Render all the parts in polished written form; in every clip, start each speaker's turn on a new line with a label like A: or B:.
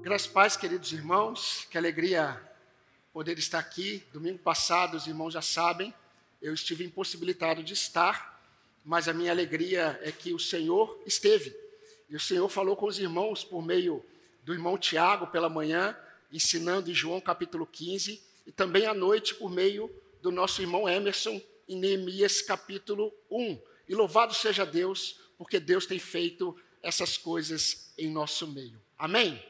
A: Graças a Deus, queridos irmãos, que alegria poder estar aqui. Domingo passado, os irmãos já sabem, eu estive impossibilitado de estar, mas a minha alegria é que o Senhor esteve. E o Senhor falou com os irmãos por meio do irmão Tiago pela manhã, ensinando em João capítulo 15, e também à noite por meio do nosso irmão Emerson em Neemias capítulo 1. E louvado seja Deus, porque Deus tem feito essas coisas em nosso meio. Amém?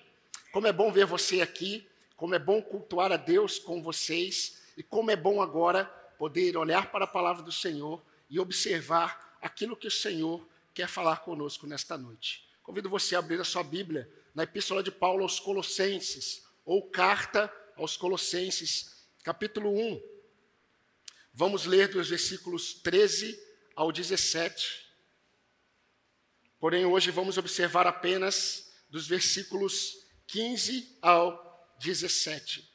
A: Como é bom ver você aqui, como é bom cultuar a Deus com vocês, e como é bom agora poder olhar para a palavra do Senhor e observar aquilo que o Senhor quer falar conosco nesta noite. Convido você a abrir a sua Bíblia na Epístola de Paulo aos Colossenses, ou Carta aos Colossenses, capítulo 1. Vamos ler dos versículos 13 ao 17. Porém, hoje vamos observar apenas dos versículos 15 ao 17.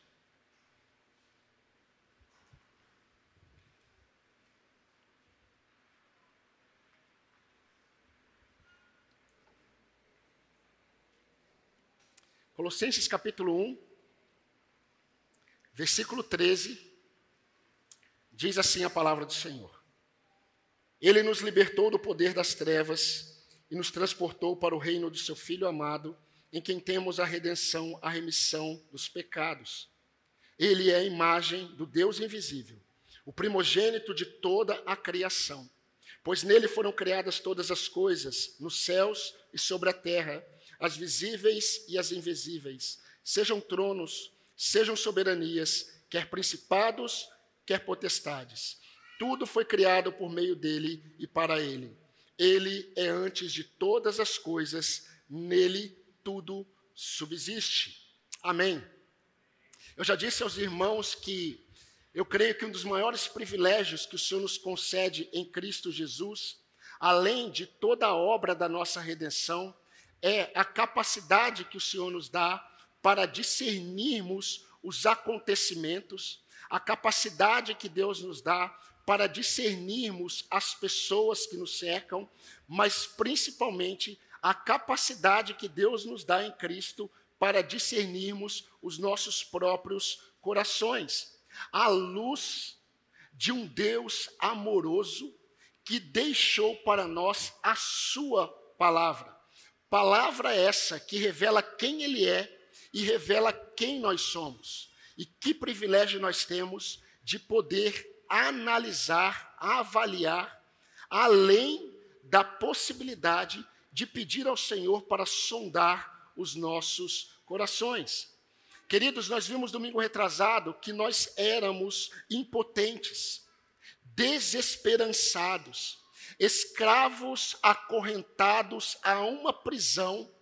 A: Colossenses capítulo 1, versículo 13, diz assim a palavra do Senhor. Ele nos libertou do poder das trevas e nos transportou para o reino do seu Filho amado, em quem temos a redenção, a remissão dos pecados. Ele é a imagem do Deus invisível, o primogênito de toda a criação, pois nele foram criadas todas as coisas, nos céus e sobre a terra, as visíveis e as invisíveis, sejam tronos, sejam soberanias, quer principados, quer potestades. Tudo foi criado por meio dele e para ele. Ele é antes de todas as coisas, nele tudo subsiste. Amém. Eu já disse aos irmãos que eu creio que um dos maiores privilégios que o Senhor nos concede em Cristo Jesus, além de toda a obra da nossa redenção, é a capacidade que o Senhor nos dá para discernirmos os acontecimentos, a capacidade que Deus nos dá para discernirmos as pessoas que nos cercam, mas principalmente a capacidade que Deus nos dá em Cristo para discernirmos os nossos próprios corações, à luz de um Deus amoroso que deixou para nós a sua palavra. Palavra essa que revela quem Ele é e revela quem nós somos. E que privilégio nós temos de poder analisar, avaliar, além da possibilidade de pedir ao Senhor para sondar os nossos corações. Queridos, nós vimos domingo retrasado que nós éramos impotentes, desesperançados, escravos acorrentados a uma prisão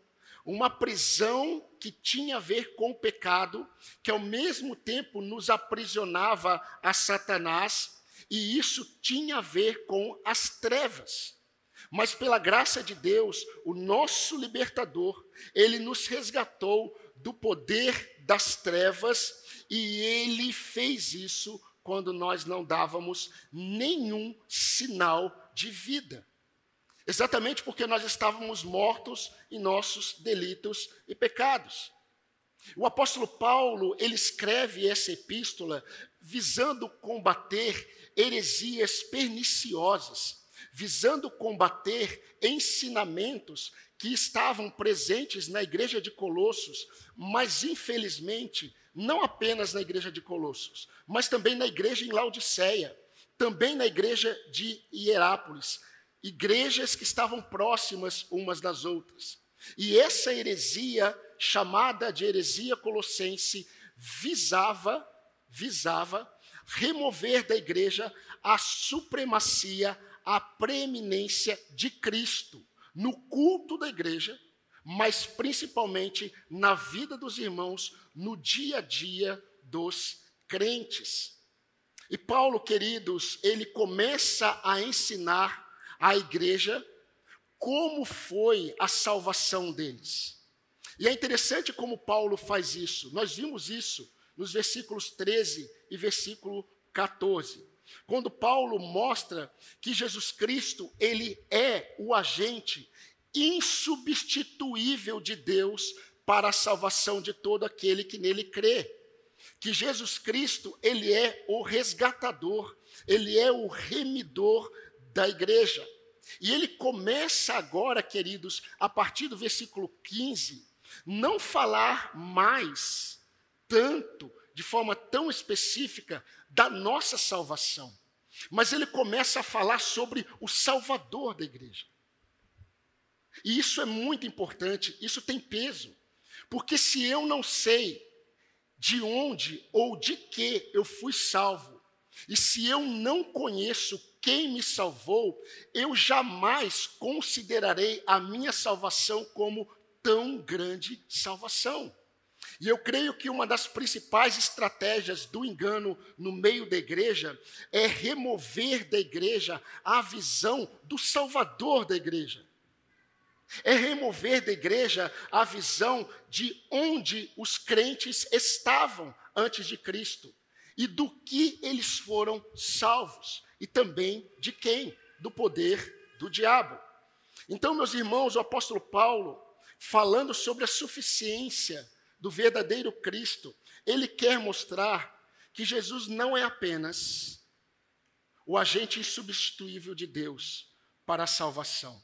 A: que tinha a ver com o pecado, que ao mesmo tempo nos aprisionava a Satanás, e isso tinha a ver com as trevas. Mas pela graça de Deus, o nosso libertador, ele nos resgatou do poder das trevas, e ele fez isso quando nós não dávamos nenhum sinal de vida. Exatamente porque nós estávamos mortos em nossos delitos e pecados. O apóstolo Paulo, ele escreve essa epístola visando combater heresias perniciosas, visando combater ensinamentos que estavam presentes na igreja de Colossos, mas infelizmente, não apenas na igreja de Colossos, mas também na igreja em Laodiceia, também na igreja de Hierápolis, igrejas que estavam próximas umas das outras. E essa heresia, chamada de heresia colossense, visava remover da igreja a supremacia, a preeminência de Cristo no culto da igreja, mas principalmente na vida dos irmãos, no dia a dia dos crentes. E Paulo, queridos, ele começa a ensinar à igreja como foi a salvação deles. E é interessante como Paulo faz isso. Nós vimos isso nos versículos 13 e versículo 14. Quando Paulo mostra que Jesus Cristo, ele é o agente insubstituível de Deus para a salvação de todo aquele que nele crê. Que Jesus Cristo, ele é o resgatador, ele é o remidor da igreja. E ele começa agora, queridos, a partir do versículo 15, não falar mais tanto, de forma tão específica, da nossa salvação. Mas ele começa a falar sobre o Salvador da igreja. E isso é muito importante, isso tem peso. Porque se eu não sei de onde ou de que eu fui salvo, e se eu não conheço quem me salvou, eu jamais considerarei a minha salvação como tão grande salvação. E eu creio que uma das principais estratégias do engano no meio da igreja é remover da igreja a visão do Salvador da igreja. É remover da igreja a visão de onde os crentes estavam antes de Cristo e do que eles foram salvos, e também de quem? Do poder do diabo. Então, meus irmãos, o apóstolo Paulo, falando sobre a suficiência do verdadeiro Cristo, ele quer mostrar que Jesus não é apenas o agente insubstituível de Deus para a salvação.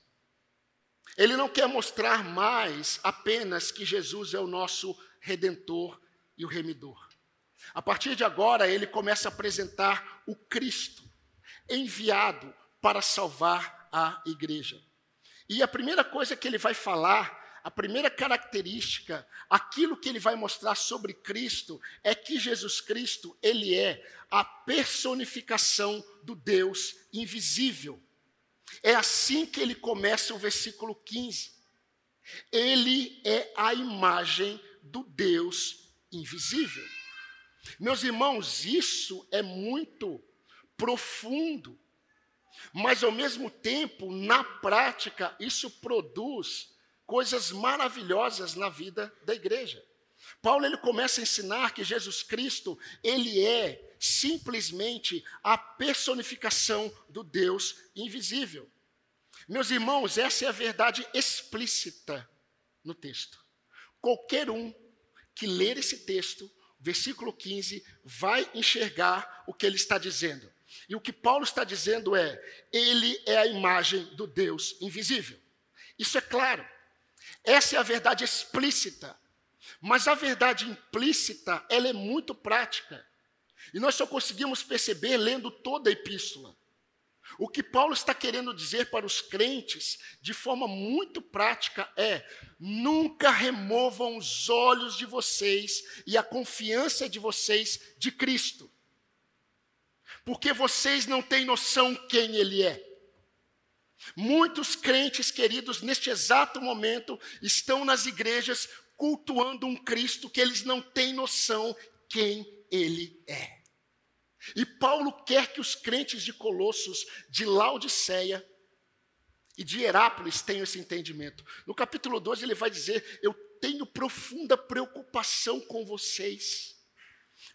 A: Ele não quer mostrar mais apenas que Jesus é o nosso Redentor e o Remidor. A partir de agora, ele começa a apresentar o Cristo, enviado para salvar a igreja. E a primeira coisa que ele vai falar, a primeira característica, aquilo que ele vai mostrar sobre Cristo, é que Jesus Cristo, ele é a personificação do Deus invisível. É assim que ele começa o versículo 15. Ele é a imagem do Deus invisível. Meus irmãos, isso é muito profundo, mas ao mesmo tempo, na prática, isso produz coisas maravilhosas na vida da igreja. Paulo ele começa a ensinar que Jesus Cristo, ele é simplesmente a personificação do Deus invisível. Meus irmãos, essa é a verdade explícita no texto. Qualquer um que ler esse texto, versículo 15, vai enxergar o que ele está dizendo. E o que Paulo está dizendo é, ele é a imagem do Deus invisível. Isso é claro. Essa é a verdade explícita. Mas a verdade implícita, ela é muito prática. E nós só conseguimos perceber lendo toda a epístola. O que Paulo está querendo dizer para os crentes, de forma muito prática, é: nunca removam os olhos de vocês e a confiança de vocês de Cristo. Porque vocês não têm noção quem Ele é. Muitos crentes, queridos, neste exato momento, estão nas igrejas cultuando um Cristo que eles não têm noção quem Ele é. E Paulo quer que os crentes de Colossos, de Laodiceia e de Herápolis tenham esse entendimento. No capítulo 12 ele vai dizer: eu tenho profunda preocupação com vocês,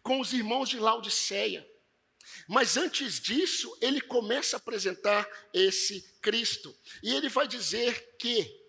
A: com os irmãos de Laodiceia. Mas antes disso, ele começa a apresentar esse Cristo. E ele vai dizer que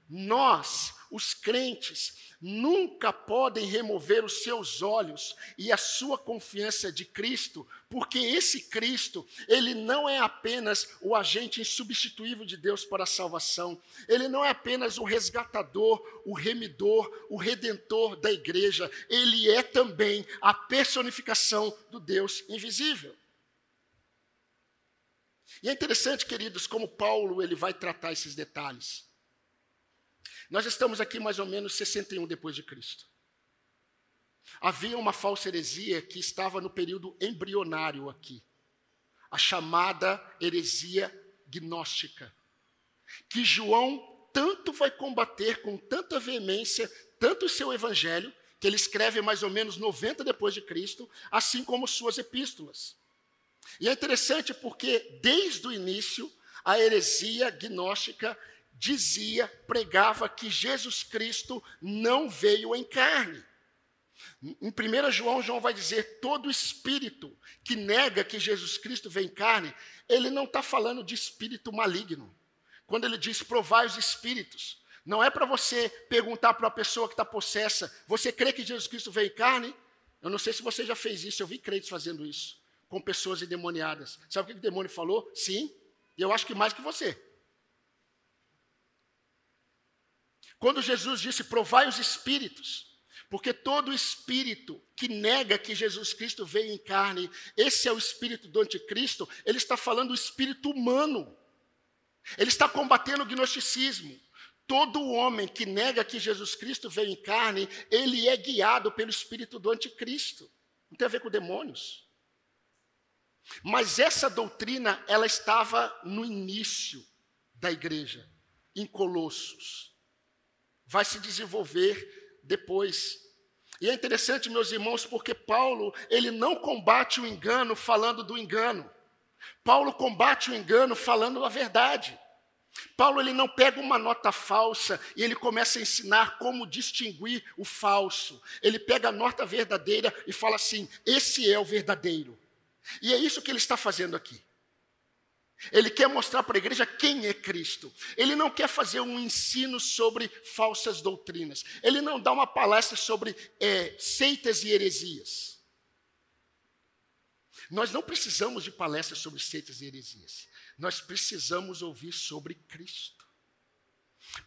A: nós, os crentes, nunca podem remover os seus olhos e a sua confiança de Cristo, porque esse Cristo, ele não é apenas o agente insubstituível de Deus para a salvação, ele não é apenas o resgatador, o remidor, o redentor da igreja, ele é também a personificação do Deus invisível. E é interessante, queridos, como Paulo ele vai tratar esses detalhes. Nós estamos aqui mais ou menos 61 depois de Cristo. Havia uma falsa heresia que estava no período embrionário aqui, a chamada heresia gnóstica, que João tanto vai combater com tanta veemência, tanto o seu evangelho, que ele escreve mais ou menos 90 depois de Cristo, assim como suas epístolas. E é interessante porque desde o início a heresia gnóstica pregava que Jesus Cristo não veio em carne. Em 1 João vai dizer: todo espírito que nega que Jesus Cristo veio em carne, ele não está falando de espírito maligno. Quando ele diz provai os espíritos, Não é para você perguntar para a pessoa que está possessa, você crê que Jesus Cristo veio em carne? Eu não sei se você já fez isso, eu vi crentes fazendo isso, com pessoas endemoniadas. Sabe o que o demônio falou? Sim, e eu acho que mais que você. Quando Jesus disse, provai os espíritos, porque todo espírito que nega que Jesus Cristo veio em carne, esse é o espírito do anticristo, ele está falando do espírito humano. Ele está combatendo o gnosticismo. Todo homem que nega que Jesus Cristo veio em carne, ele é guiado pelo espírito do anticristo. Não tem a ver com demônios. Mas essa doutrina, ela estava no início da igreja, em Colossos. Vai se desenvolver depois. E é interessante, meus irmãos, porque Paulo, ele não combate o engano falando do engano. Paulo combate o engano falando a verdade. Paulo, ele não pega uma nota falsa e ele começa a ensinar como distinguir o falso. Ele pega a nota verdadeira e fala assim, esse é o verdadeiro. E é isso que ele está fazendo aqui. Ele quer mostrar para a igreja quem é Cristo. Ele não quer fazer um ensino sobre falsas doutrinas. Ele não dá uma palestra sobre seitas e heresias. Nós não precisamos de palestras sobre seitas e heresias. Nós precisamos ouvir sobre Cristo.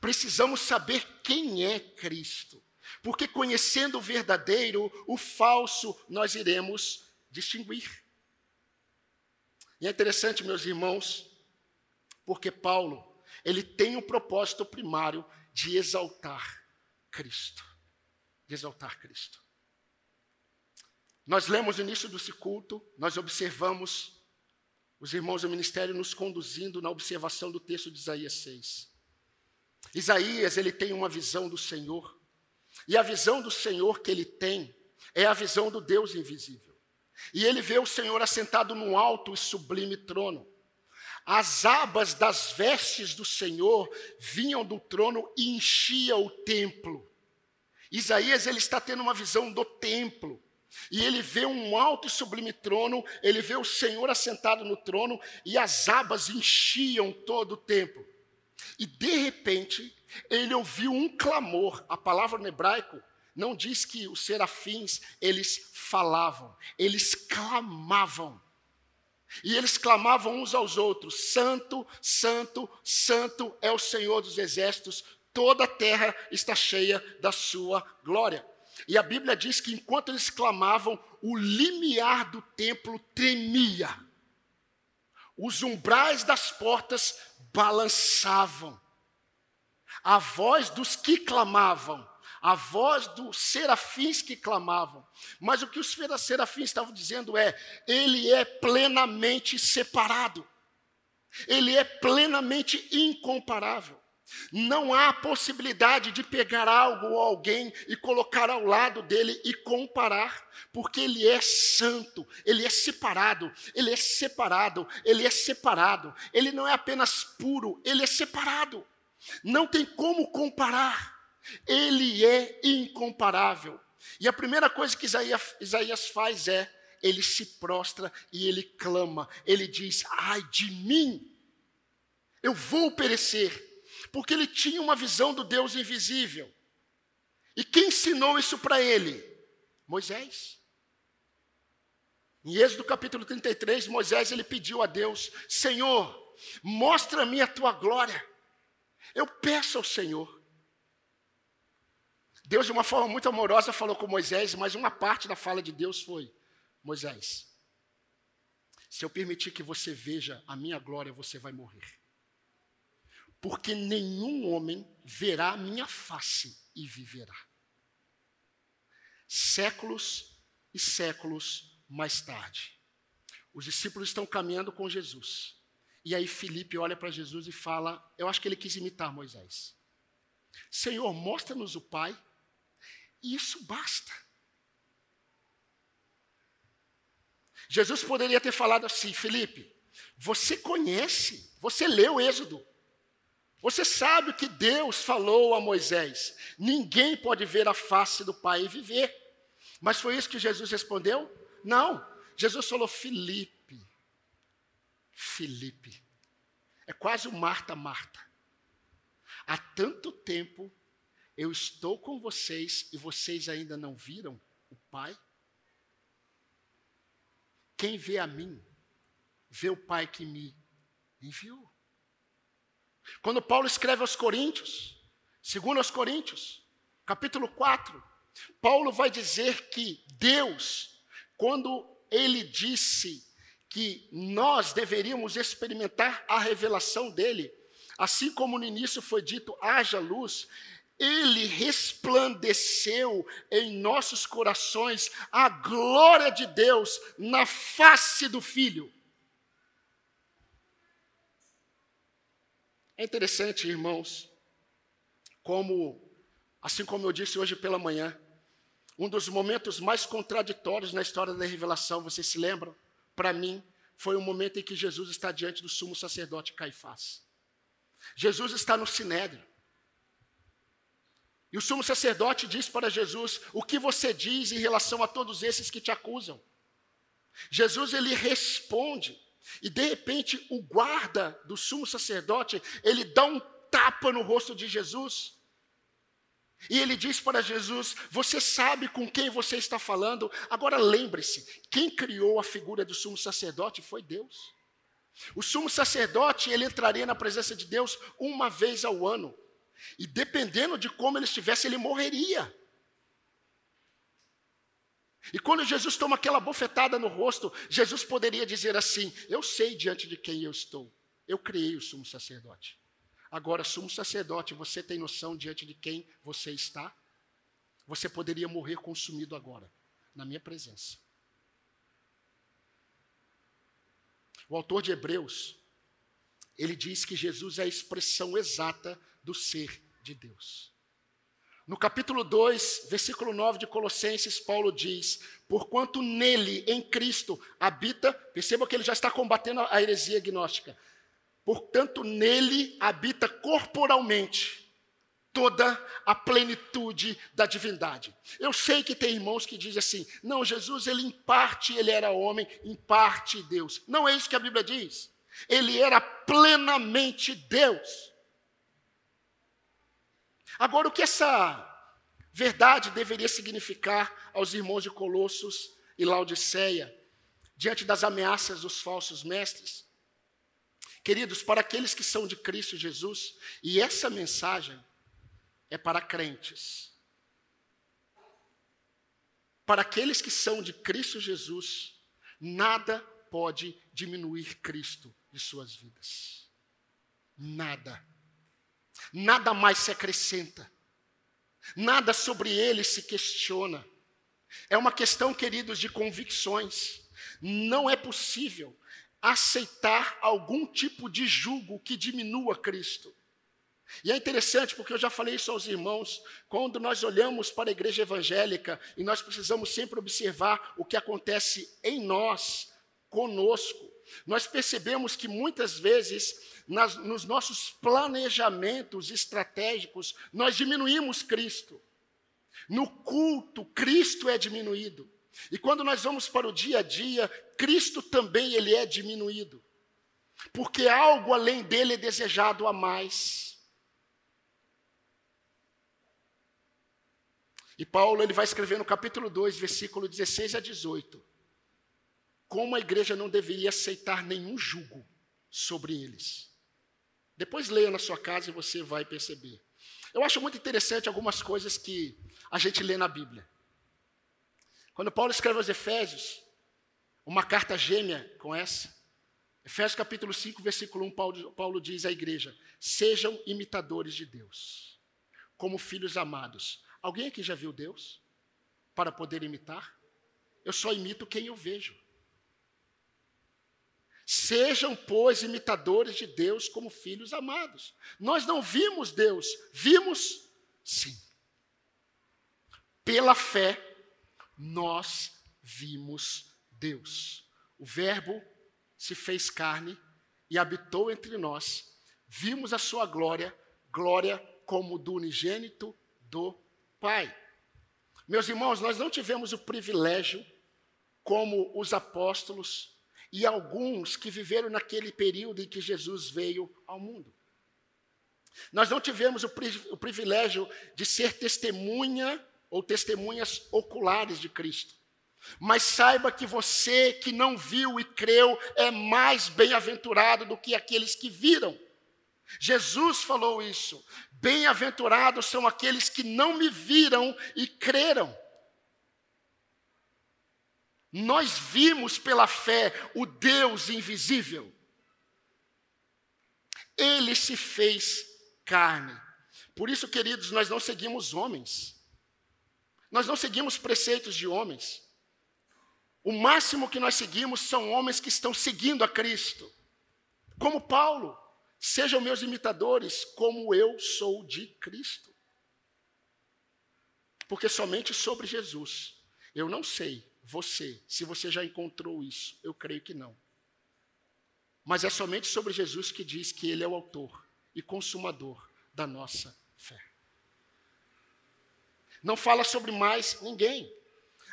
A: Precisamos saber quem é Cristo. Porque conhecendo o verdadeiro, o falso, nós iremos distinguir. E é interessante, meus irmãos, porque Paulo, ele tem um propósito primário de exaltar Cristo. De exaltar Cristo. Nós lemos no início desse culto, nós observamos os irmãos do ministério nos conduzindo na observação do texto de Isaías 6. Isaías, ele tem uma visão do Senhor. E a visão do Senhor que ele tem é a visão do Deus invisível. E ele vê o Senhor assentado num alto e sublime trono. As abas das vestes do Senhor vinham do trono e enchiam o templo. Isaías, ele está tendo uma visão do templo. E ele vê um alto e sublime trono, ele vê o Senhor assentado no trono, e as abas enchiam todo o templo. E de repente, ele ouviu um clamor. A palavra no hebraico não diz que os serafins, eles falavam, eles clamavam. E eles clamavam uns aos outros, santo, santo, santo é o Senhor dos exércitos, toda a terra está cheia da sua glória. E a Bíblia diz que enquanto eles clamavam, o limiar do templo tremia. Os umbrais das portas balançavam. A voz dos que clamavam, a voz dos serafins que clamavam. Mas o que os serafins estavam dizendo é, ele é plenamente separado. Ele é plenamente incomparável. Não há possibilidade de pegar algo ou alguém e colocar ao lado dele e comparar, porque ele é santo, ele é separado, ele é separado, ele é separado. Ele não é apenas puro, ele é separado. Não tem como comparar. Ele é incomparável. E a primeira coisa que Isaías faz é, ele se prostra e ele clama. Ele diz, ai de mim, eu vou perecer. Porque ele tinha uma visão do Deus invisível. E quem ensinou isso para ele? Moisés. Em Êxodo capítulo 33, Moisés ele pediu a Deus, Senhor, mostra-me a tua glória. Eu peço ao Senhor. Deus, de uma forma muito amorosa, falou com Moisés, mas uma parte da fala de Deus foi, Moisés, se eu permitir que você veja a minha glória, você vai morrer. Porque nenhum homem verá a minha face e viverá. Séculos e séculos mais tarde, os discípulos estão caminhando com Jesus. E aí Filipe olha para Jesus e fala, eu acho que ele quis imitar Moisés. Senhor, mostra-nos o Pai, e isso basta. Jesus poderia ter falado assim, Filipe, você conhece, você leu Êxodo. Você sabe o que Deus falou a Moisés. Ninguém pode ver a face do Pai e viver. Mas foi isso que Jesus respondeu? Não. Jesus falou, Filipe. É quase o Marta, Marta. há tanto tempo eu estou com vocês e vocês ainda não viram o Pai? Quem vê a mim, vê o Pai que me enviou. Quando Paulo escreve aos Coríntios, segundo aos Coríntios, capítulo 4, Paulo vai dizer que Deus, quando ele disse que nós deveríamos experimentar a revelação dele, assim como no início foi dito, haja luz, ele resplandeceu em nossos corações a glória de Deus na face do Filho. É interessante, irmãos, assim como eu disse hoje pela manhã, um dos momentos mais contraditórios na história da revelação, vocês se lembram? Para mim, foi o momento em que Jesus está diante do sumo sacerdote Caifás. Jesus está no Sinédrio. E o sumo sacerdote diz para Jesus, o que você diz em relação a todos esses que te acusam? Jesus, ele responde, e de repente o guarda do sumo sacerdote, ele dá um tapa no rosto de Jesus. E ele diz para Jesus, você sabe com quem você está falando? Agora lembre-se, quem criou a figura do sumo sacerdote foi Deus. O sumo sacerdote, ele entraria na presença de Deus uma vez ao ano. E dependendo de como ele estivesse, ele morreria. E quando Jesus toma aquela bofetada no rosto, Jesus poderia dizer assim, eu sei diante de quem eu estou. Eu criei o sumo sacerdote. Agora, sumo sacerdote, você tem noção diante de quem você está? Você poderia morrer consumido agora, na minha presença. O autor de Hebreus, ele diz que Jesus é a expressão exata do ser de Deus. No capítulo 2, versículo 9 de Colossenses, Paulo diz, porquanto nele, em Cristo, habita, perceba que ele já está combatendo a heresia gnóstica, portanto nele habita corporalmente toda a plenitude da divindade. Eu sei que tem irmãos que dizem assim, não, Jesus, ele em parte ele era homem, em parte Deus. Não é isso que a Bíblia diz. Ele era plenamente Deus. Agora, o que essa verdade deveria significar aos irmãos de Colossos e Laodiceia, diante das ameaças dos falsos mestres? Queridos, para aqueles que são de Cristo Jesus, e essa mensagem é para crentes. Para aqueles que são de Cristo Jesus, nada pode diminuir Cristo de suas vidas. Nada. Nada mais se acrescenta. Nada sobre ele se questiona. É uma questão, queridos, de convicções. Não é possível aceitar algum tipo de jugo que diminua Cristo. E é interessante, porque eu já falei isso aos irmãos, quando nós olhamos para a igreja evangélica, e nós precisamos sempre observar o que acontece em nós, conosco, nós percebemos que muitas vezes, nos nossos planejamentos estratégicos, nós diminuímos Cristo. No culto, Cristo é diminuído. E quando nós vamos para o dia a dia, Cristo também ele é diminuído. Porque algo além dele é desejado a mais. E Paulo ele vai escrever no capítulo 2, versículo 16 a 18, como a igreja não deveria aceitar nenhum jugo sobre eles. Depois leia na sua casa e você vai perceber. Eu acho muito interessante algumas coisas que a gente lê na Bíblia. Quando Paulo escreve aos Efésios, uma carta gêmea com essa, Efésios capítulo 5, versículo 1, Paulo diz à igreja, sejam imitadores de Deus, como filhos amados. Alguém aqui já viu Deus para poder imitar? Eu só imito quem eu vejo. Sejam, pois, imitadores de Deus como filhos amados. Nós não vimos Deus, vimos sim. Pela fé, nós vimos Deus. O Verbo se fez carne e habitou entre nós. Vimos a sua glória, glória como do unigênito do Pai. Meus irmãos, nós não tivemos o privilégio, como os apóstolos e alguns que viveram naquele período em que Jesus veio ao mundo. Nós não tivemos o privilégio de ser testemunha ou testemunhas oculares de Cristo. Mas saiba que você que não viu e creu é mais bem-aventurado do que aqueles que viram. Jesus falou isso. Bem-aventurados são aqueles que não me viram e creram. Nós vimos pela fé o Deus invisível. Ele se fez carne. Por isso, queridos, nós não seguimos homens. Nós não seguimos preceitos de homens. O máximo que nós seguimos são homens que estão seguindo a Cristo. Como Paulo, sejam meus imitadores, como eu sou de Cristo. Porque somente sobre Jesus, eu não sei, se você já encontrou isso, eu creio que não. Mas é somente sobre Jesus que diz que Ele é o autor e consumador da nossa fé. Não fala sobre mais ninguém.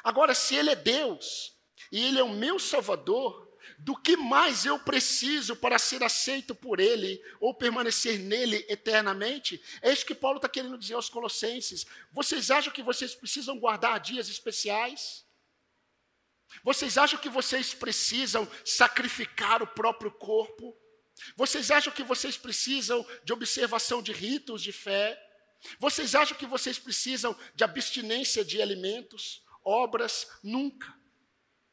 A: Agora, se Ele é Deus e Ele é o meu Salvador, do que mais eu preciso para ser aceito por Ele ou permanecer nele eternamente? É isso que Paulo está querendo dizer aos Colossenses. Vocês acham que vocês precisam guardar dias especiais? Vocês acham que vocês precisam sacrificar o próprio corpo? Vocês acham que vocês precisam de observação de ritos de fé? Vocês acham que vocês precisam de abstinência de alimentos, obras? Nunca.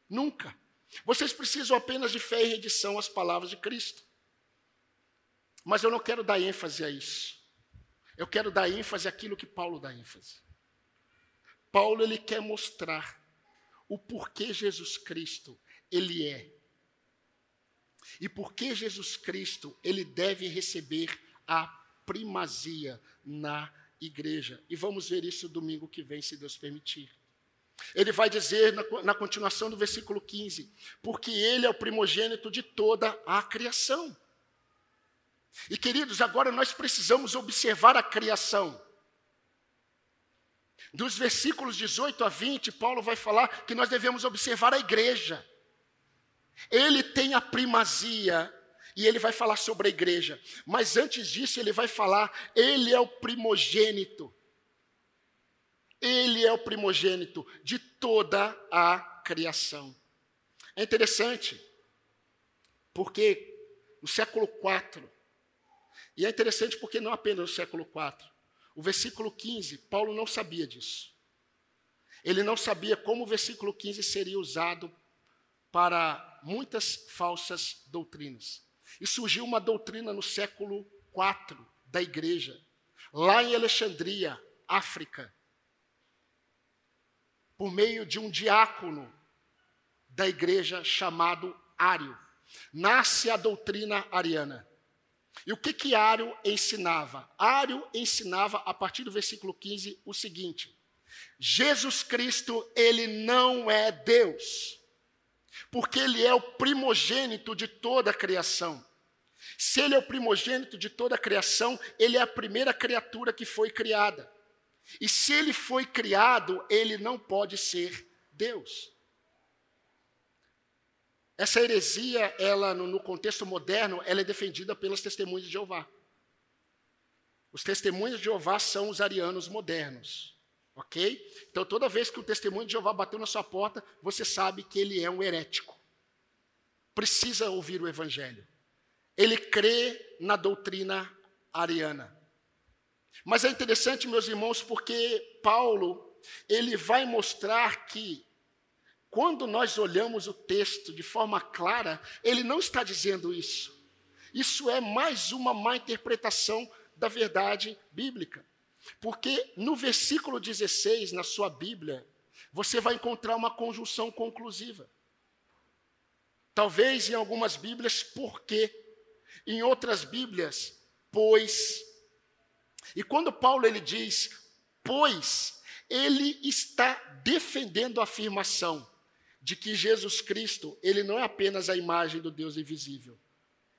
A: Nunca. Vocês precisam apenas de fé e rendição às palavras de Cristo. Mas eu não quero dar ênfase a isso. Eu quero dar ênfase àquilo que Paulo dá ênfase. Paulo, ele quer mostrar o porquê Jesus Cristo, ele é. E porquê Jesus Cristo, ele deve receber a primazia na igreja. E vamos ver isso domingo que vem, se Deus permitir. Ele vai dizer na continuação do versículo 15, porque ele é o primogênito de toda a criação. E queridos, agora nós precisamos observar a criação. Dos versículos 18 a 20, Paulo vai falar que nós devemos observar a igreja. Ele tem a primazia e ele vai falar sobre a igreja. Mas antes disso ele vai falar, ele é o primogênito. Ele é o primogênito de toda a criação. É interessante, porque no século IV, e é interessante porque não apenas no século IV, o versículo 15, Paulo não sabia disso. Ele não sabia como o versículo 15 seria usado para muitas falsas doutrinas. E surgiu uma doutrina no século IV da igreja, lá em Alexandria, África, por meio de um diácono da igreja chamado Ário. Nasce a doutrina ariana. E o que Ário ensinava? Ário ensinava, a partir do versículo 15, o seguinte: Jesus Cristo, ele não é Deus, porque ele é o primogênito de toda a criação. Se ele é o primogênito de toda a criação, ele é a primeira criatura que foi criada. E se ele foi criado, ele não pode ser Deus. Essa heresia, ela, no contexto moderno, ela é defendida pelas testemunhas de Jeová. Os testemunhos de Jeová são os arianos modernos. Ok? Então, toda vez que o testemunho de Jeová bateu na sua porta, você sabe que ele é um herético. Precisa ouvir o evangelho. Ele crê na doutrina ariana. Mas é interessante, meus irmãos, porque Paulo, ele vai mostrar que, quando nós olhamos o texto de forma clara, ele não está dizendo isso. Isso é mais uma má interpretação da verdade bíblica. Porque no versículo 16, na sua Bíblia, você vai encontrar uma conjunção conclusiva. Talvez em algumas Bíblias, porque. Em outras Bíblias, pois. E quando Paulo ele diz, pois, ele está defendendo a afirmação de que Jesus Cristo, ele não é apenas a imagem do Deus invisível.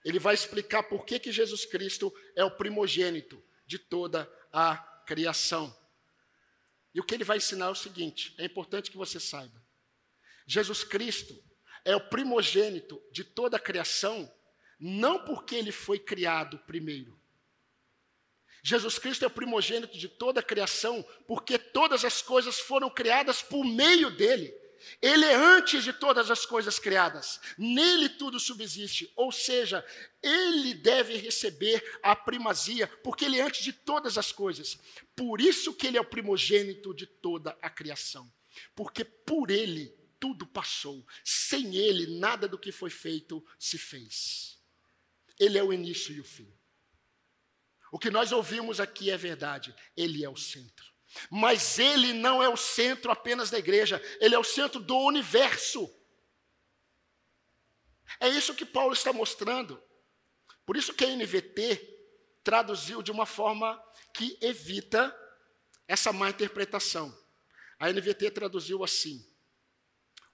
A: Ele vai explicar por que Jesus Cristo é o primogênito de toda a criação. E o que ele vai ensinar é o seguinte, é importante que você saiba. Jesus Cristo é o primogênito de toda a criação, não porque ele foi criado primeiro, Jesus Cristo é o primogênito de toda a criação, porque todas as coisas foram criadas por meio dele. Ele é antes de todas as coisas criadas. Nele tudo subsiste. Ou seja, ele deve receber a primazia, porque ele é antes de todas as coisas. Por isso que ele é o primogênito de toda a criação. Porque por ele tudo passou. Sem ele, nada do que foi feito se fez. Ele é o início e o fim. O que nós ouvimos aqui é verdade. Ele é o centro. Mas ele não é o centro apenas da igreja. Ele é o centro do universo. É isso que Paulo está mostrando. Por isso que a NVT traduziu de uma forma que evita essa má interpretação. A NVT traduziu assim: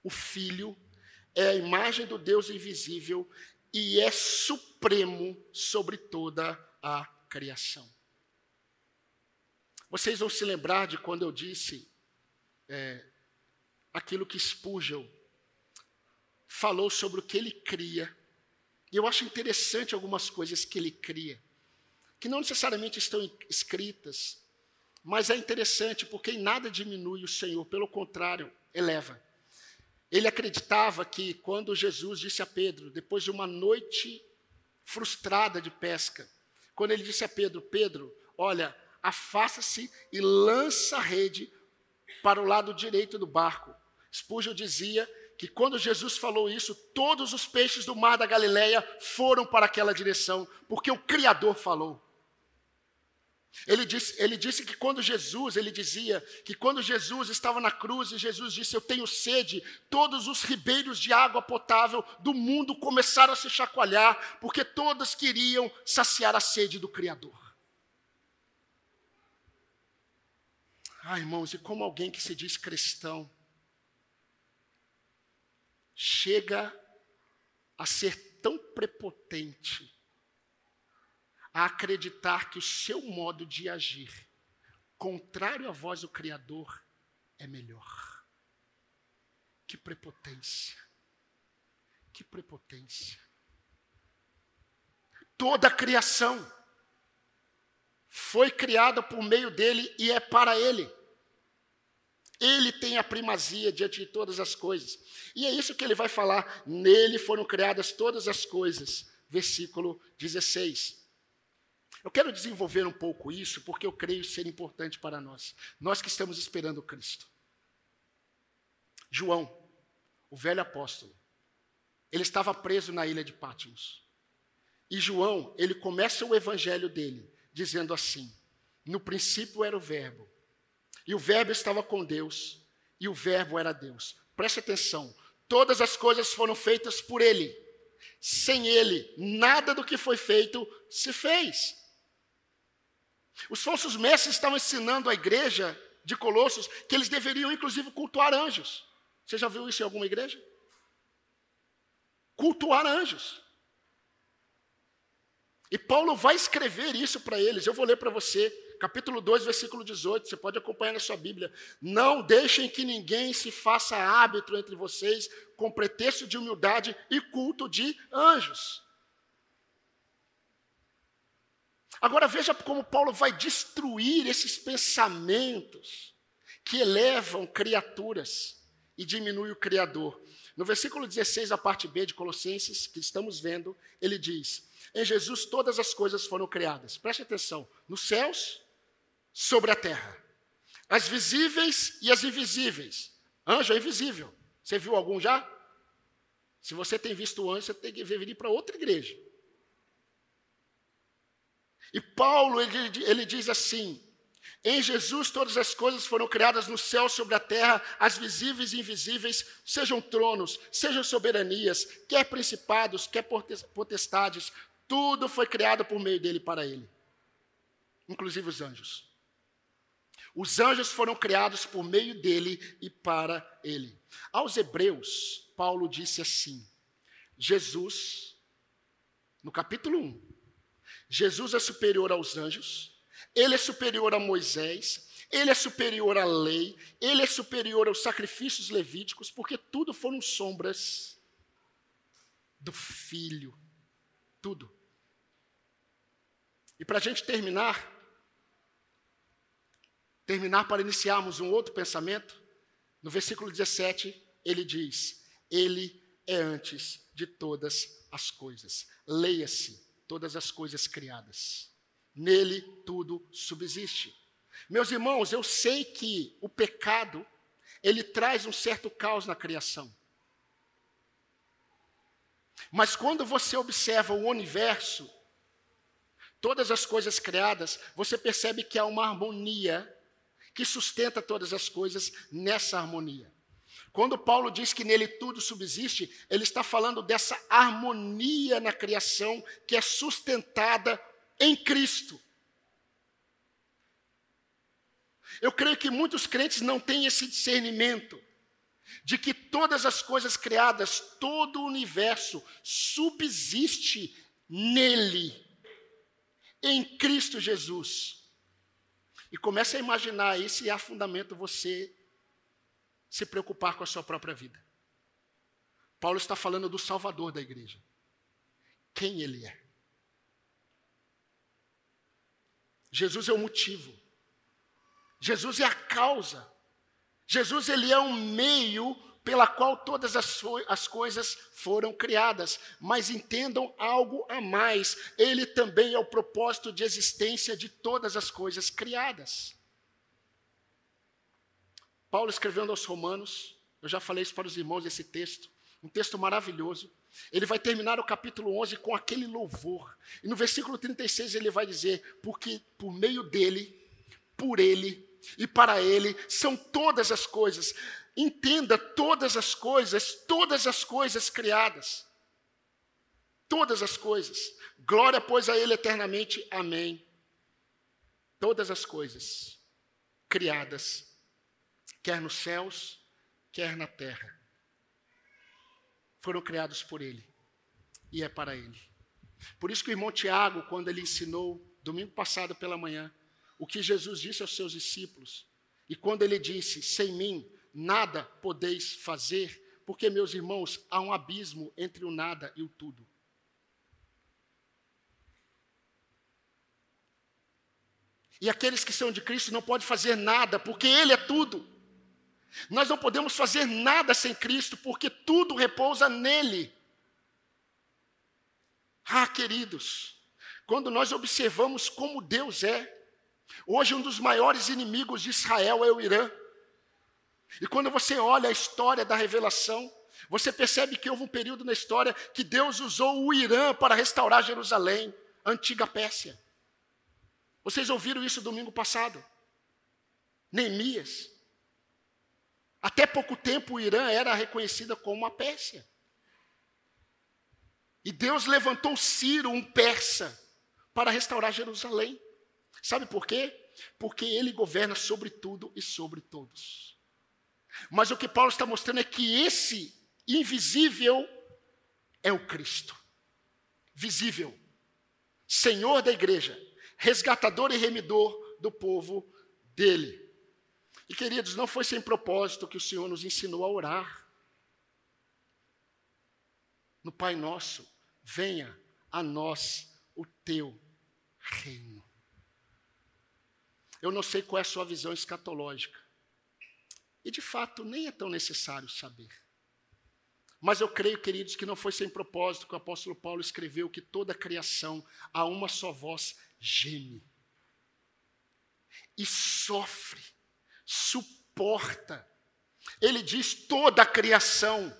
A: o Filho é a imagem do Deus invisível e é supremo sobre toda a criação. Vocês vão se lembrar de quando eu disse aquilo que Spurgeon falou sobre o que ele cria. E eu acho interessante algumas coisas que ele cria, que não necessariamente estão escritas, mas é interessante porque em nada diminui o Senhor, pelo contrário, eleva. Ele acreditava que quando Jesus disse a Pedro, depois de uma noite frustrada de pesca, quando ele disse a Pedro, Pedro, olha, afasta-se e lança a rede para o lado direito do barco. Spurgeon dizia que quando Jesus falou isso, todos os peixes do mar da Galileia foram para aquela direção, porque o Criador falou. Ele disse que quando Jesus, ele dizia que quando Jesus estava na cruz e Jesus disse, eu tenho sede, todos os ribeiros de água potável do mundo começaram a se chacoalhar, porque todos queriam saciar a sede do Criador. Ah, irmãos, e como alguém que se diz cristão chega a ser tão prepotente a acreditar que o seu modo de agir, contrário à voz do Criador, é melhor. Que prepotência. Que prepotência. Toda a criação foi criada por meio dele e é para ele. Ele tem a primazia diante de todas as coisas. E é isso que ele vai falar. Nele foram criadas todas as coisas. Versículo 16. Eu quero desenvolver um pouco isso, porque eu creio ser importante para nós. Nós que estamos esperando Cristo. João, o velho apóstolo, ele estava preso na ilha de Patmos. E João, ele começa o evangelho dele, dizendo assim, no princípio era o verbo, e o verbo estava com Deus, e o verbo era Deus. Preste atenção, todas as coisas foram feitas por ele. Sem ele, nada do que foi feito se fez. Os falsos mestres estavam ensinando à igreja de Colossos que eles deveriam, inclusive, cultuar anjos. Você já viu isso em alguma igreja? Cultuar anjos. E Paulo vai escrever isso para eles. Eu vou ler para você, capítulo 2, versículo 18. Você pode acompanhar na sua Bíblia. Não deixem que ninguém se faça árbitro entre vocês com pretexto de humildade e culto de anjos. Agora veja como Paulo vai destruir esses pensamentos que elevam criaturas e diminuem o Criador. No versículo 16, a parte B de Colossenses, que estamos vendo, ele diz, em Jesus todas as coisas foram criadas. Preste atenção, nos céus, sobre a terra. As visíveis e as invisíveis. Anjo é invisível. Você viu algum já? Se você tem visto anjo, você tem que vir para outra igreja. E Paulo, ele diz assim, em Jesus todas as coisas foram criadas no céu, sobre a terra, as visíveis e invisíveis, sejam tronos, sejam soberanias, quer principados, quer potestades, tudo foi criado por meio dele para ele, inclusive os anjos. Os anjos foram criados por meio dele e para ele. Aos Hebreus, Paulo disse assim, Jesus, no capítulo 1, Jesus é superior aos anjos, ele é superior a Moisés, ele é superior à lei, ele é superior aos sacrifícios levíticos, porque tudo foram sombras do Filho, tudo. E para a gente terminar, terminar para iniciarmos um outro pensamento, no versículo 17, ele diz: Ele é antes de todas as coisas. Leia-se, todas as coisas criadas. Nele tudo subsiste. Meus irmãos, eu sei que o pecado, ele traz um certo caos na criação. Mas quando você observa o universo, todas as coisas criadas, você percebe que há uma harmonia que sustenta todas as coisas nessa harmonia. Quando Paulo diz que nele tudo subsiste, ele está falando dessa harmonia na criação que é sustentada em Cristo. Eu creio que muitos crentes não têm esse discernimento de que todas as coisas criadas, todo o universo subsiste nele, em Cristo Jesus. E comece a imaginar isso e a fundamento você se preocupar com a sua própria vida. Paulo está falando do Salvador da igreja. Quem ele é? Jesus é o motivo. Jesus é a causa. Jesus, ele é um meio pela qual todas as coisas foram criadas. Mas entendam algo a mais. Ele também é o propósito de existência de todas as coisas criadas. Paulo escrevendo aos Romanos, eu já falei isso para os irmãos, esse texto, um texto maravilhoso. Ele vai terminar o capítulo 11 com aquele louvor. E no versículo 36 ele vai dizer: porque por meio dele, por ele e para ele são todas as coisas. Entenda, todas as coisas criadas. Todas as coisas. Glória, pois, a ele eternamente. Amém. Todas as coisas criadas, quer nos céus, quer na terra, foram criados por ele e é para ele. Por isso que o irmão Tiago, quando ele ensinou domingo passado pela manhã, o que Jesus disse aos seus discípulos, e quando ele disse: sem mim nada podeis fazer, porque, meus irmãos, há um abismo entre o nada e o tudo. E aqueles que são de Cristo não podem fazer nada, porque ele é tudo. Nós não podemos fazer nada sem Cristo, porque tudo repousa nele. Ah, queridos, quando nós observamos como Deus é, hoje um dos maiores inimigos de Israel é o Irã. E quando você olha a história da revelação, você percebe que houve um período na história que Deus usou o Irã para restaurar Jerusalém, a antiga Pérsia. Vocês ouviram isso domingo passado? Neemias. Até pouco tempo o Irã era reconhecida como uma Pérsia. E Deus levantou Ciro, um persa, para restaurar Jerusalém. Sabe por quê? Porque ele governa sobre tudo e sobre todos. Mas o que Paulo está mostrando é que esse invisível é o Cristo. Visível. Senhor da igreja. Resgatador e remidor do povo dele. E, queridos, não foi sem propósito que o Senhor nos ensinou a orar. No Pai Nosso, venha a nós o teu reino. Eu não sei qual é a sua visão escatológica. E, de fato, nem é tão necessário saber. Mas eu creio, queridos, que não foi sem propósito que o apóstolo Paulo escreveu que toda a criação, a uma só voz, geme. E sofre, suporta. Ele diz toda a criação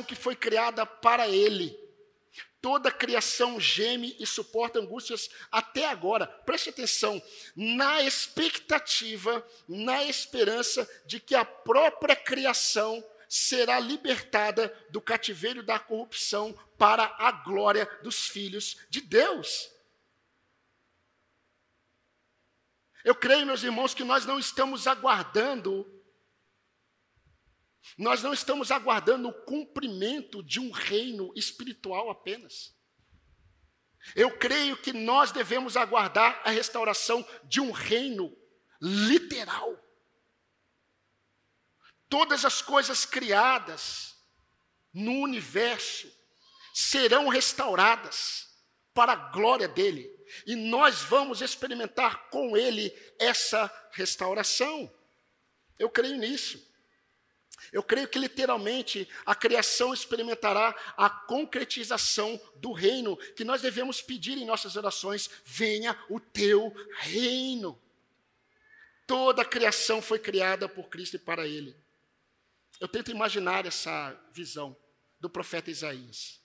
A: que foi criada para ele. Toda a criação geme e suporta angústias até agora. Preste atenção, na expectativa, na esperança de que a própria criação será libertada do cativeiro da corrupção para a glória dos filhos de Deus. Eu creio, meus irmãos, que nós não estamos aguardando o cumprimento de um reino espiritual apenas. Eu creio que nós devemos aguardar a restauração de um reino literal. Todas as coisas criadas no universo serão restauradas para a glória dele. E nós vamos experimentar com ele essa restauração. Eu creio nisso. Eu creio que literalmente a criação experimentará a concretização do reino que nós devemos pedir em nossas orações. Venha o teu reino. Toda a criação foi criada por Cristo e para ele. Eu tento imaginar essa visão do profeta Isaías.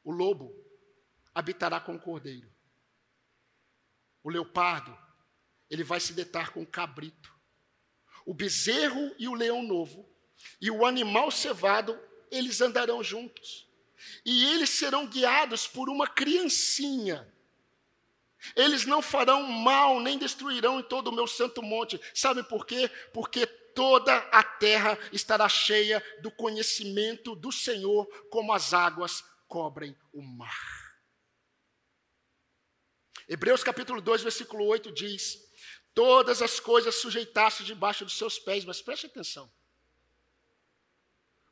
A: O lobo habitará com o cordeiro. O leopardo, ele vai se deitar com o cabrito. O bezerro e o leão novo, e o animal cevado, eles andarão juntos. E eles serão guiados por uma criancinha. Eles não farão mal, nem destruirão em todo o meu santo monte. Sabe por quê? Porque toda a terra estará cheia do conhecimento do Senhor, como as águas cobrem o mar. Hebreus capítulo 2, versículo 8 diz: todas as coisas sujeitaste debaixo dos seus pés, mas preste atenção.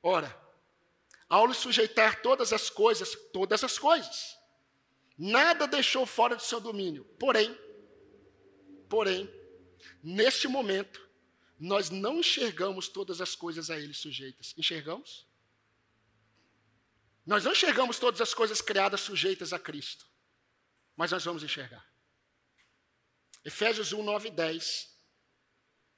A: Ora, ao lhe sujeitar todas as coisas, nada deixou fora do seu domínio. Porém, neste momento, nós não enxergamos todas as coisas a ele sujeitas. Enxergamos? Nós não enxergamos todas as coisas criadas sujeitas a Cristo. Mas nós vamos enxergar. Efésios 1, 9 e 10.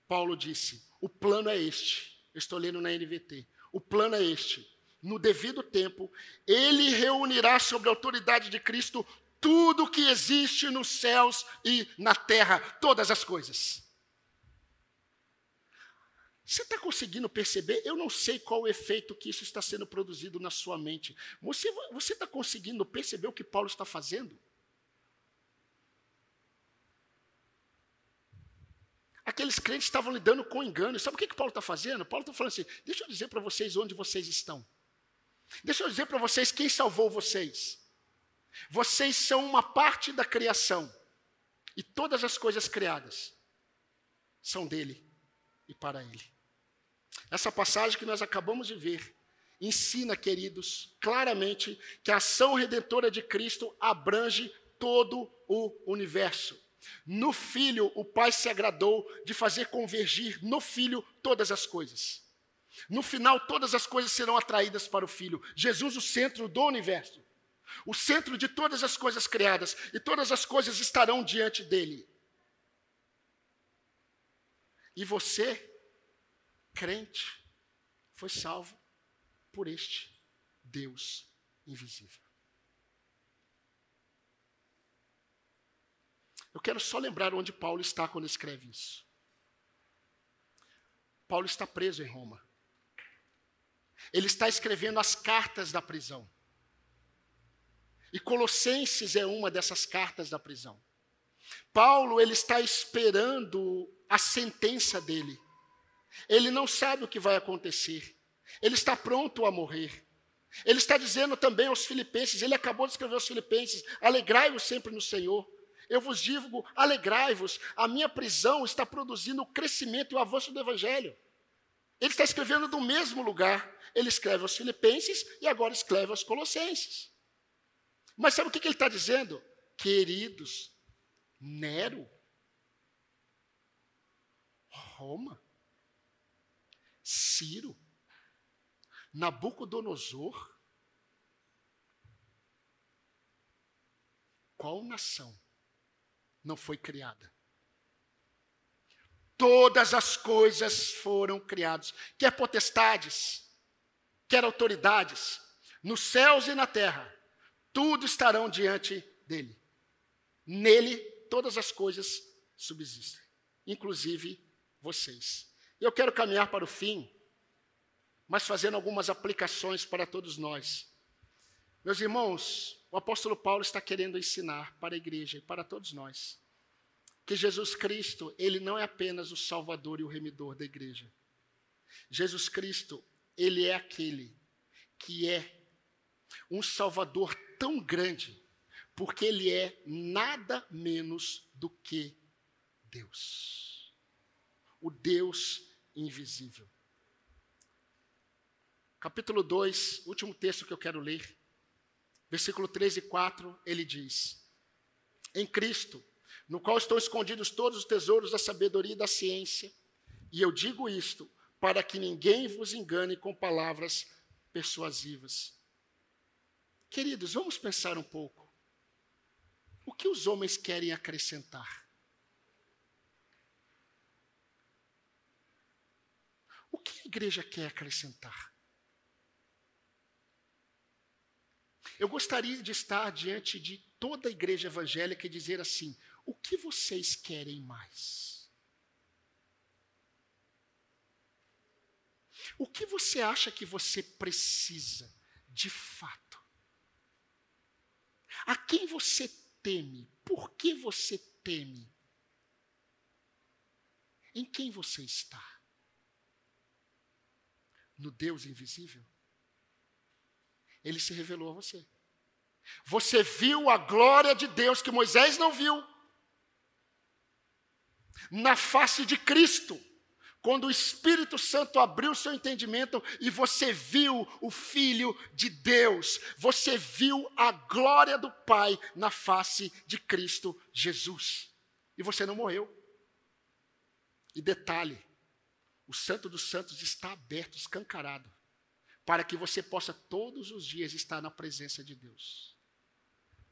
A: Paulo disse, o plano é este. Eu estou lendo na NVT. O plano é este. No devido tempo, ele reunirá sob a autoridade de Cristo tudo que existe nos céus e na terra. Todas as coisas. Você está conseguindo perceber? Eu não sei qual o efeito que isso está sendo produzido na sua mente. Você está conseguindo perceber o que Paulo está fazendo? Aqueles crentes estavam lidando com engano. Sabe o que Paulo está fazendo? Paulo está falando assim, deixa eu dizer para vocês onde vocês estão. Deixa eu dizer para vocês quem salvou vocês. Vocês são uma parte da criação. E todas as coisas criadas são dele e para ele. Essa passagem que nós acabamos de ver ensina, queridos, claramente que a ação redentora de Cristo abrange todo o universo. No Filho, o Pai se agradou de fazer convergir no Filho todas as coisas. No final, todas as coisas serão atraídas para o Filho. Jesus, o centro do universo. O centro de todas as coisas criadas. E todas as coisas estarão diante dele. E você, crente, foi salvo por este Deus invisível. Eu quero só lembrar onde Paulo está quando escreve isso. Paulo está preso em Roma. Ele está escrevendo as cartas da prisão. E Colossenses é uma dessas cartas da prisão. Paulo, ele está esperando a sentença dele. Ele não sabe o que vai acontecer. Ele está pronto a morrer. Ele está dizendo também aos filipenses, ele acabou de escrever aos filipenses, alegrai-vos sempre no Senhor. Eu vos digo, alegrai-vos, a minha prisão está produzindo o crescimento e o avanço do Evangelho. Ele está escrevendo do mesmo lugar. Ele escreve aos filipenses e agora escreve aos colossenses. Mas sabe o que ele está dizendo? Queridos, Nero, Roma, Ciro, Nabucodonosor, qual nação não foi criada? Todas as coisas foram criadas, quer potestades, quer autoridades, nos céus e na terra, tudo estarão diante dele. Nele, todas as coisas subsistem, inclusive vocês. Eu quero caminhar para o fim, mas fazendo algumas aplicações para todos nós. Meus irmãos, o apóstolo Paulo está querendo ensinar para a igreja e para todos nós que Jesus Cristo, ele não é apenas o Salvador e o Remidor da igreja. Jesus Cristo, ele é aquele que é um Salvador tão grande, porque ele é nada menos do que Deus. O Deus invisível. Capítulo 2, último texto que eu quero ler. versículo 3 e 4, ele diz: em Cristo, no qual estão escondidos todos os tesouros da sabedoria e da ciência, e eu digo isto para que ninguém vos engane com palavras persuasivas. Queridos, vamos pensar um pouco. O que os homens querem acrescentar? O que a igreja quer acrescentar? Eu gostaria de estar diante de toda a igreja evangélica e dizer assim: o que vocês querem mais? O que você acha que você precisa, de fato? A quem você teme? Por que você teme? Em quem você está? No Deus invisível? Ele se revelou a você. Você viu a glória de Deus que Moisés não viu. Na face de Cristo, quando o Espírito Santo abriu seu entendimento e você viu o Filho de Deus, você viu a glória do Pai na face de Cristo Jesus. E você não morreu. E detalhe, o Santo dos Santos está aberto, escancarado, para que você possa todos os dias estar na presença de Deus.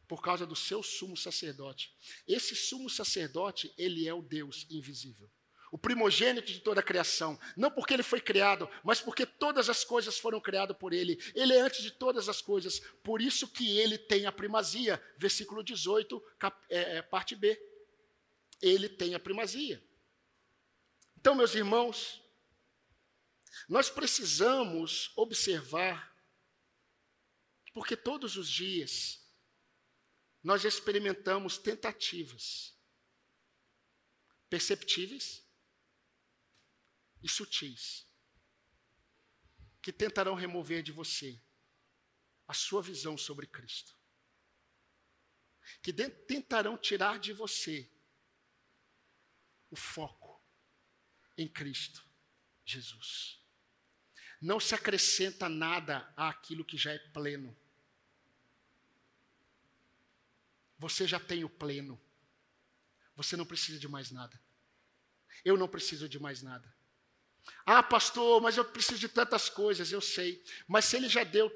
A: Por causa do seu sumo sacerdote. Esse sumo sacerdote, ele é o Deus invisível. O primogênito de toda a criação. Não porque ele foi criado, mas porque todas as coisas foram criadas por ele. Ele é antes de todas as coisas. Por isso que ele tem a primazia. Versículo 18, parte B. Ele tem a primazia. Então, meus irmãos, nós precisamos observar, porque todos os dias nós experimentamos tentativas perceptíveis e sutis, que tentarão remover de você a sua visão sobre Cristo, que tentarão tirar de você o foco em Cristo Jesus. Não se acrescenta nada àquilo que já é pleno. Você já tem o pleno. Você não precisa de mais nada. Eu não preciso de mais nada. Ah, pastor, mas eu preciso de tantas coisas, eu sei. Mas se ele já deu,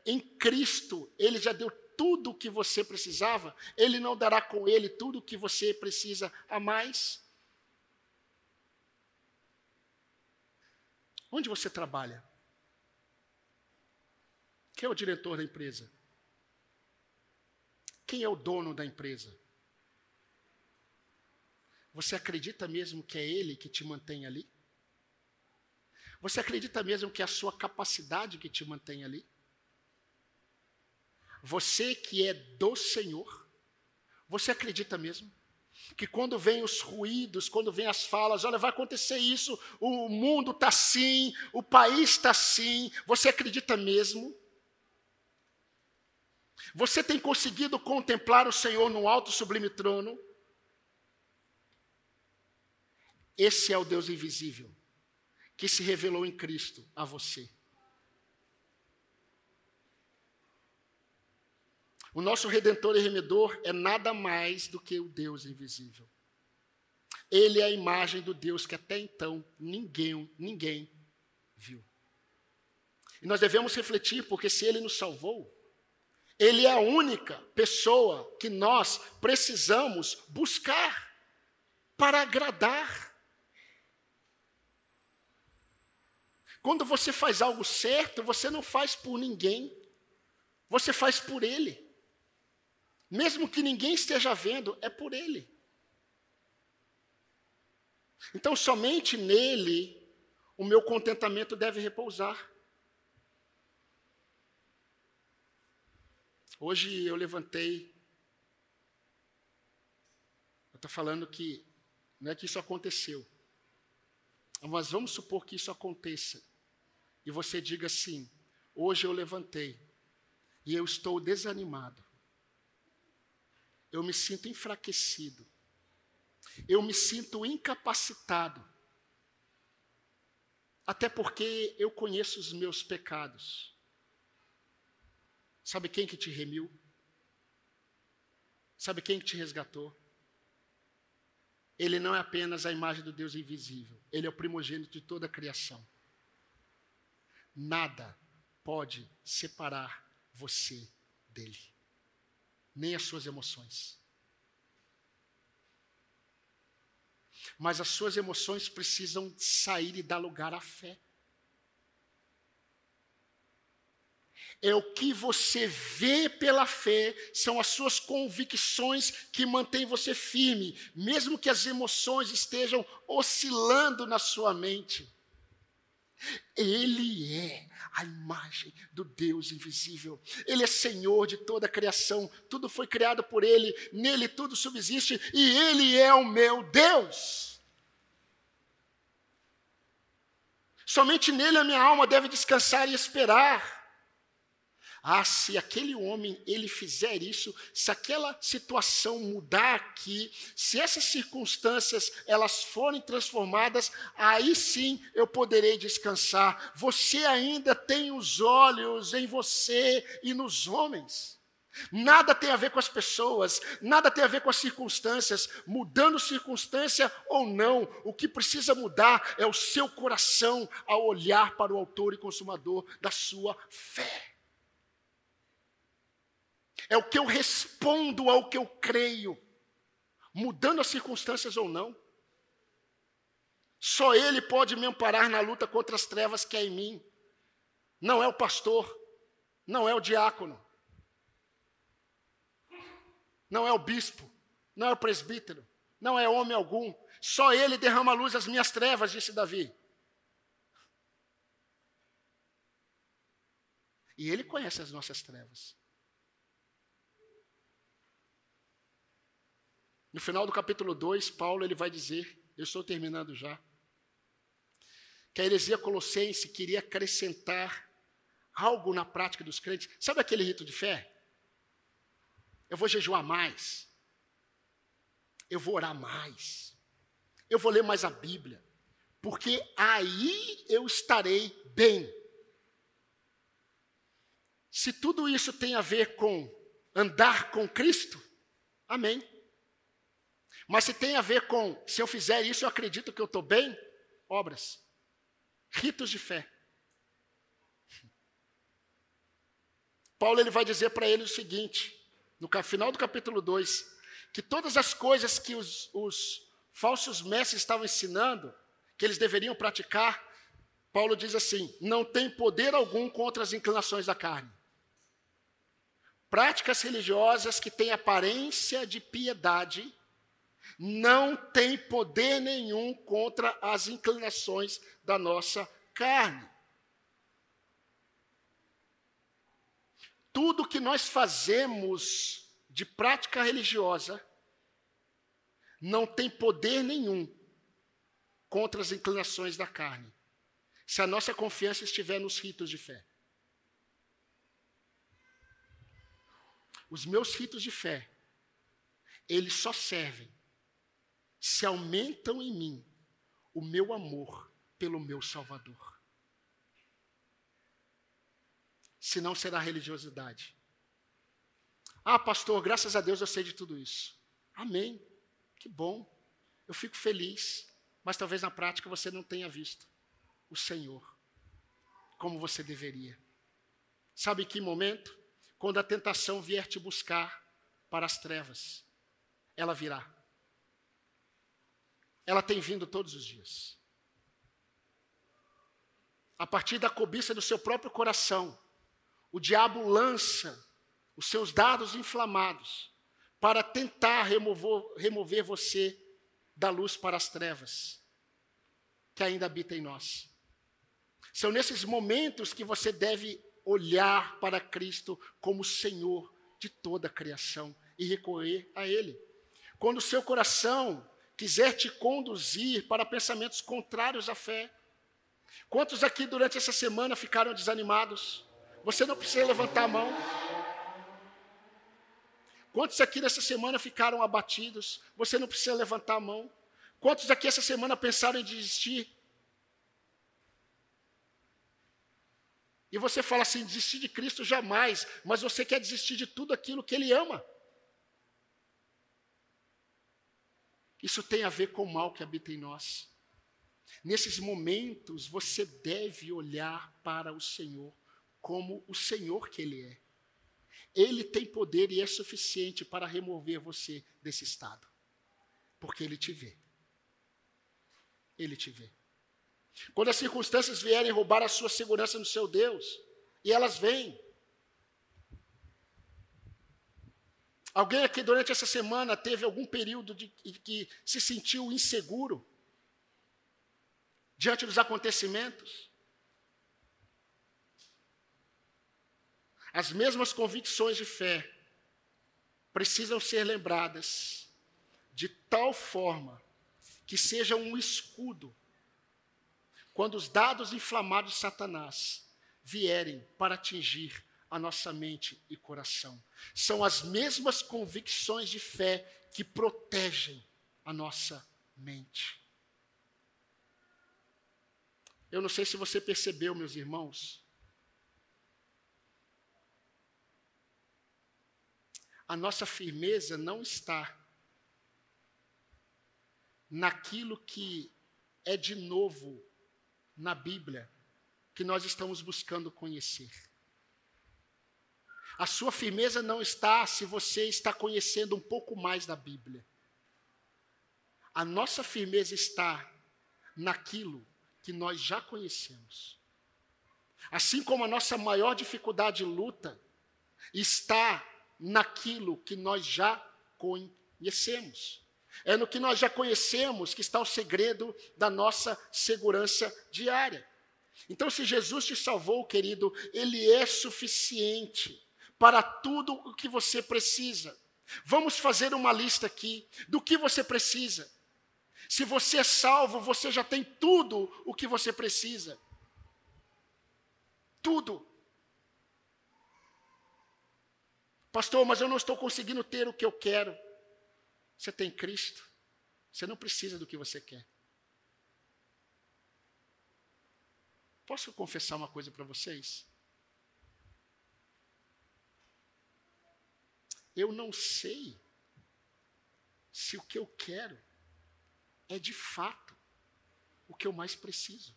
A: em Cristo, ele já deu tudo o que você precisava, ele não dará com ele tudo o que você precisa a mais? Onde você trabalha? Quem é o diretor da empresa? Quem é o dono da empresa? Você acredita mesmo que é ele que te mantém ali? Você acredita mesmo que é a sua capacidade que te mantém ali? Você que é do Senhor, você acredita mesmo que quando vem os ruídos, quando vem as falas, olha, vai acontecer isso, o mundo está assim, o país está assim, você acredita mesmo? Você tem conseguido contemplar o Senhor no alto sublime trono? Esse é o Deus invisível, que se revelou em Cristo a você. O nosso Redentor e Remedor é nada mais do que o Deus invisível. Ele é a imagem do Deus que até então ninguém viu. E nós devemos refletir, porque se Ele nos salvou, Ele é a única pessoa que nós precisamos buscar para agradar. Quando você faz algo certo, você não faz por ninguém, você faz por Ele. Mesmo que ninguém esteja vendo, é por Ele. Então, somente nele, o meu contentamento deve repousar. Hoje eu levantei, eu estou falando que não é que isso aconteceu, mas vamos supor que isso aconteça, e você diga assim: hoje eu levantei, e eu estou desanimado, eu me sinto enfraquecido, eu me sinto incapacitado, até porque eu conheço os meus pecados. Sabe quem que te remiu? Sabe quem que te resgatou? Ele não é apenas a imagem do Deus invisível. Ele é o primogênito de toda a criação. Nada pode separar você dele. Nem as suas emoções. Mas as suas emoções precisam sair e dar lugar à fé. É o que você vê pela fé, são as suas convicções que mantêm você firme, mesmo que as emoções estejam oscilando na sua mente. Ele é a imagem do Deus invisível. Ele é Senhor de toda a criação. Tudo foi criado por Ele. Nele tudo subsiste. E Ele é o meu Deus. Somente nele a minha alma deve descansar e esperar. Ah, se aquele homem, ele fizer isso, se aquela situação mudar aqui, se essas circunstâncias, elas forem transformadas, aí sim eu poderei descansar. Você ainda tem os olhos em você e nos homens. Nada tem a ver com as pessoas, nada tem a ver com as circunstâncias, mudando circunstância ou não, o que precisa mudar é o seu coração ao olhar para o autor e consumador da sua fé. É o que eu respondo ao que eu creio, mudando as circunstâncias ou não. Só Ele pode me amparar na luta contra as trevas que há em mim. Não é o pastor, não é o diácono, não é o bispo, não é o presbítero, não é homem algum. Só Ele derrama a luz às minhas trevas, disse Davi. E Ele conhece as nossas trevas. No final do capítulo 2, Paulo ele vai dizer, eu estou terminando já, que a heresia colossense queria acrescentar algo na prática dos crentes. Sabe aquele rito de fé? Eu vou jejuar mais. Eu vou orar mais. Eu vou ler mais a Bíblia. Porque aí eu estarei bem. Se tudo isso tem a ver com andar com Cristo, amém. Mas se tem a ver com, se eu fizer isso, eu acredito que eu estou bem, obras. Ritos de fé. Paulo ele vai dizer para ele o seguinte, no final do capítulo 2, que todas as coisas que os falsos mestres estavam ensinando, que eles deveriam praticar, Paulo diz assim, não tem poder algum contra as inclinações da carne. Práticas religiosas que têm aparência de piedade, não tem poder nenhum contra as inclinações da nossa carne. Tudo que nós fazemos de prática religiosa não tem poder nenhum contra as inclinações da carne, se a nossa confiança estiver nos ritos de fé. Os meus ritos de fé, eles só servem se aumentam em mim o meu amor pelo meu Salvador. Senão será religiosidade. Ah, pastor, graças a Deus eu sei de tudo isso. Amém. Que bom. Eu fico feliz. Mas talvez na prática você não tenha visto o Senhor como você deveria. Sabe em que momento? Quando a tentação vier te buscar para as trevas. Ela virá. Ela tem vindo todos os dias. A partir da cobiça do seu próprio coração, o diabo lança os seus dardos inflamados para tentar remover você da luz para as trevas que ainda habita em nós. São nesses momentos que você deve olhar para Cristo como Senhor de toda a criação e recorrer a Ele. Quando o seu coração quiser te conduzir para pensamentos contrários à fé. Quantos aqui durante essa semana ficaram desanimados? Você não precisa levantar a mão. Quantos aqui nessa semana ficaram abatidos? Você não precisa levantar a mão. Quantos aqui essa semana pensaram em desistir? E você fala assim, desistir de Cristo jamais, mas você quer desistir de tudo aquilo que Ele ama. Isso tem a ver com o mal que habita em nós. Nesses momentos, você deve olhar para o Senhor como o Senhor que Ele é. Ele tem poder e é suficiente para remover você desse estado. Porque Ele te vê. Ele te vê. Quando as circunstâncias vierem roubar a sua segurança no seu Deus, e elas vêm. Alguém aqui durante essa semana teve algum período de que se sentiu inseguro diante dos acontecimentos? As mesmas convicções de fé precisam ser lembradas de tal forma que seja um escudo quando os dados inflamados de Satanás vierem para atingir a nossa mente e coração. São as mesmas convicções de fé que protegem a nossa mente. Eu não sei se você percebeu, meus irmãos, a nossa firmeza não está naquilo que é de novo na Bíblia, que nós estamos buscando conhecer. A sua firmeza não está se você está conhecendo um pouco mais da Bíblia. A nossa firmeza está naquilo que nós já conhecemos. Assim como a nossa maior dificuldade e luta está naquilo que nós já conhecemos. É no que nós já conhecemos que está o segredo da nossa segurança diária. Então, se Jesus te salvou, querido, Ele é suficiente para tudo o que você precisa. Vamos fazer uma lista aqui do que você precisa. Se você é salvo, você já tem tudo o que você precisa. Tudo. Pastor, mas eu não estou conseguindo ter o que eu quero. Você tem Cristo. Você não precisa do que você quer. Posso confessar uma coisa para vocês? Eu não sei se o que eu quero é de fato o que eu mais preciso.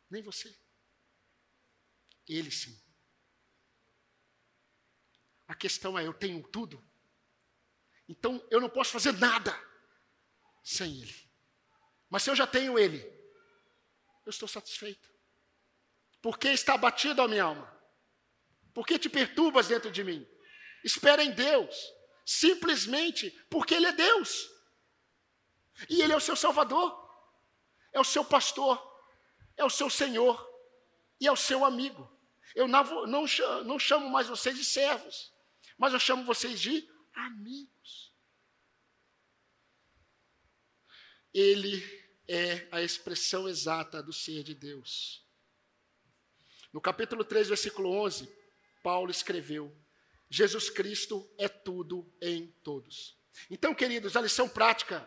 A: Nem você. Ele sim. A questão é, eu tenho tudo. Então eu não posso fazer nada sem Ele. Mas se eu já tenho Ele, eu estou satisfeito. Por que está abatido a minha alma? Por que te perturbas dentro de mim? Espera em Deus. Simplesmente porque Ele é Deus. E Ele é o seu Salvador. É o seu pastor. É o seu Senhor. E é o seu amigo. Eu não chamo mais vocês de servos. Mas eu chamo vocês de amigos. Ele é a expressão exata do ser de Deus. No capítulo 3, versículo 11, Paulo escreveu: Jesus Cristo é tudo em todos. Então, queridos, a lição prática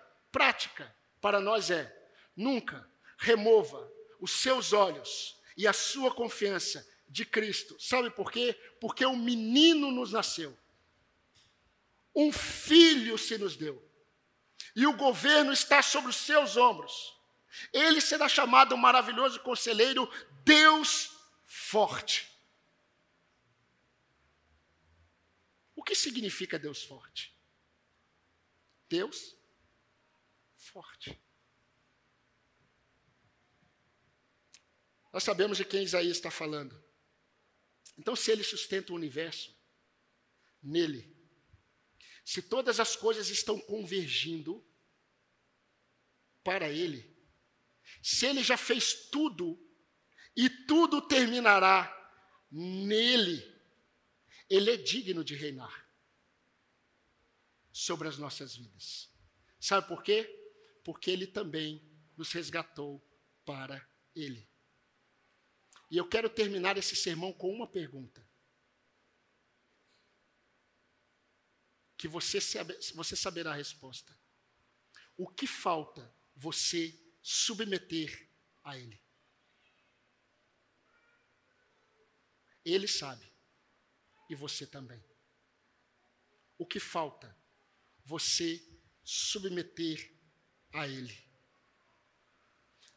A: para nós é: nunca remova os seus olhos e a sua confiança de Cristo. Sabe por quê? Porque um menino nos nasceu. Um filho se nos deu. E o governo está sobre os seus ombros. Ele será chamado maravilhoso conselheiro, Deus forte. O que significa Deus forte? Deus forte. Nós sabemos de quem Isaías está falando. Então, se ele sustenta o universo, nele, se todas as coisas estão convergindo para ele, se ele já fez tudo e tudo terminará nele, ele é digno de reinar sobre as nossas vidas. Sabe por quê? Porque ele também nos resgatou para ele. E eu quero terminar esse sermão com uma pergunta. Que você saberá a resposta. O que falta você submeter a Ele? Ele sabe. E você também. O que falta? Você submeter a Ele.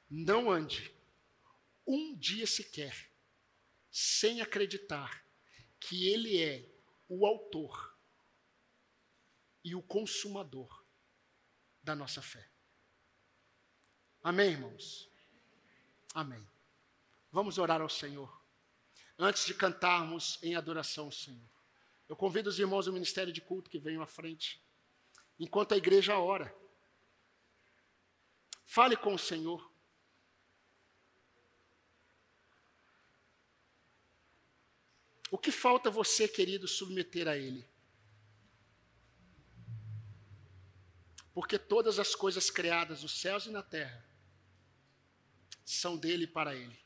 A: Não ande um dia sequer sem acreditar que Ele é o autor e o consumador da nossa fé. Amém, irmãos? Amém. Vamos orar ao Senhor. Antes de cantarmos em adoração ao Senhor, eu convido os irmãos do Ministério de Culto que venham à frente, enquanto a igreja ora. Fale com o Senhor. O que falta você, querido, submeter a Ele? Porque todas as coisas criadas nos céus e na terra são dele e para Ele.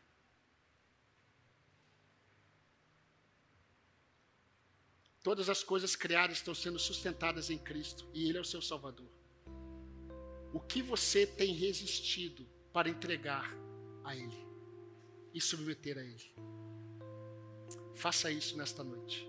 A: Todas as coisas criadas estão sendo sustentadas em Cristo e Ele é o seu Salvador. O que você tem resistido para entregar a Ele e submeter a Ele? Faça isso nesta noite.